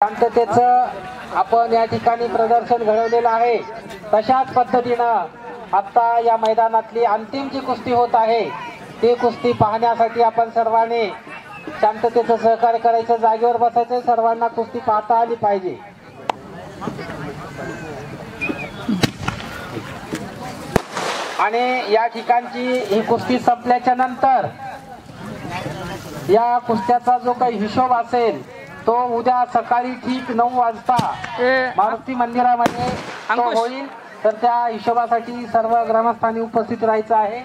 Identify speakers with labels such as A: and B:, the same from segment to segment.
A: शांततेचं आपण या ठिकाणी प्रदर्शन घडवलेलं आहे। तशाच पद्धतीनं आता या मैदानातली अंतिम जी कुस्ती होत आहे ती कुस्ती पाहण्यासाठी आपण सर्वांनी शांततेचं सहकार्य करायचं, जागेवर बसायचं, सर्वांना कुस्ती पाहता आली पाहिजे। आणि या ठिकाणची ही कुस्ती संपल्याच्या नंतर या कुस्त्याचा जो काही हिशोब असेल तो उद्या सकाळी ठीक 9 वाजता मारुती मंदिरामध्ये तो होईल। तर त्या हिशोबासाठी सर्व ग्रामस्थांनी उपस्थित राहायचं आहे।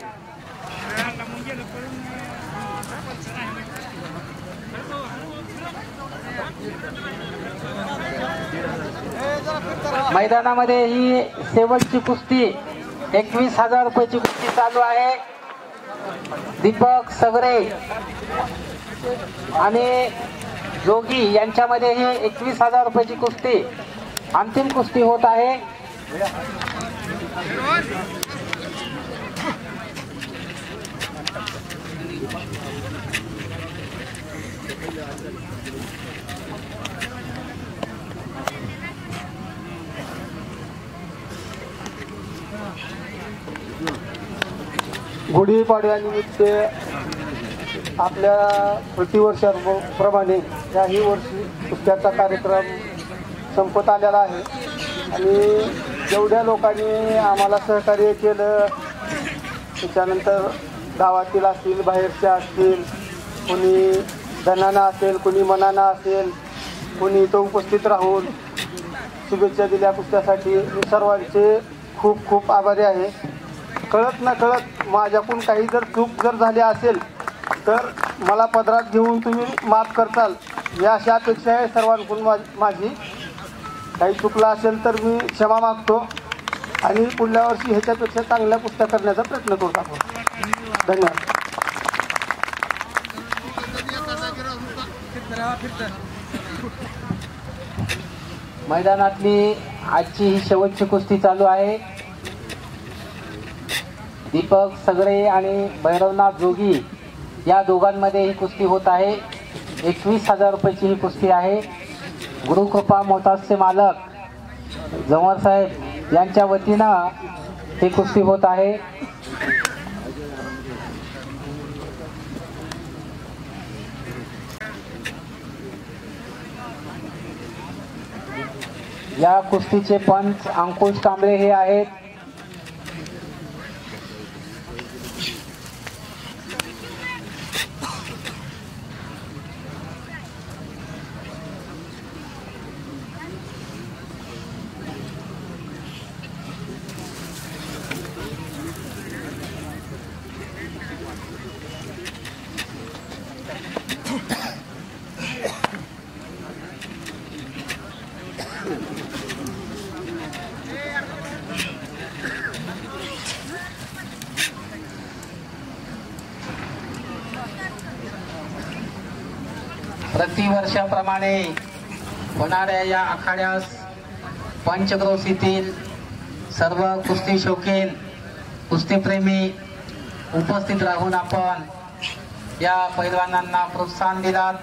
A: मैदानामध्ये ही शेवटची कुस्ती 21,000 रुपयाची कुस्ती चालू आहे। दीपक सगरे आणि जोगी यांच्यामध्ये ही 21,000 रुपयाची कुस्ती अंतिम कुस्ती होत आहे।
B: गुढीपाडव्यानिमित्त आपल्या प्रतिवर्षाप्रमाणे याही वर्षी कुस्त्याचा कार्यक्रम संपत आलेला आहे आणि जेवढ्या लोकांनी आम्हाला सहकार्य केलं, त्याच्यानंतर गावातील असतील, बाहेरचे असतील, कोणी धनानं असेल, कोणी मनानं असेल, कोणी इथं उपस्थित राहून शुभेच्छा दिल्या कुस्त्यासाठी, मी सर्वांचे खूप खूप आभारी आहे। कळत न कळत माझ्याकडून काही जर चूक जर झाली असेल तर मला पदरात घेऊन तुम्ही माफ करताल या अशा अपेक्षा आहे सर्वांकडून माझी। काही चुकलं असेल तर मी क्षमा मागतो आणि पुढल्या वर्षी ह्याच्यापेक्षा चांगल्या कुस्त्या करण्याचा प्रयत्न करतो आपण। धन्यवाद।
A: मैदानातली आजची ही शेवटची कुस्ती चालू आहे। दीपक सगळे आणि भैरवनाथ जोगी या दोघांमध्ये ही कुस्ती होत आहे। 21,000 रुपयाची ही कुस्ती आहे। गुरुकृपा मोतासचे मालक जमर साहेब यांच्या वतीनं ही कुस्ती होत आहे। या कुस्तीचे पंच अंकुश कांबळे हे आहेत। प्रतिवर्षाप्रमाणे होणाऱ्या या आखाड्यास पंचक्रोश येथील सर्व कुस्ती शौकीन, कुस्तीप्रेमी उपस्थित राहून आपण या पैलवानांना प्रोत्साहन दिलात।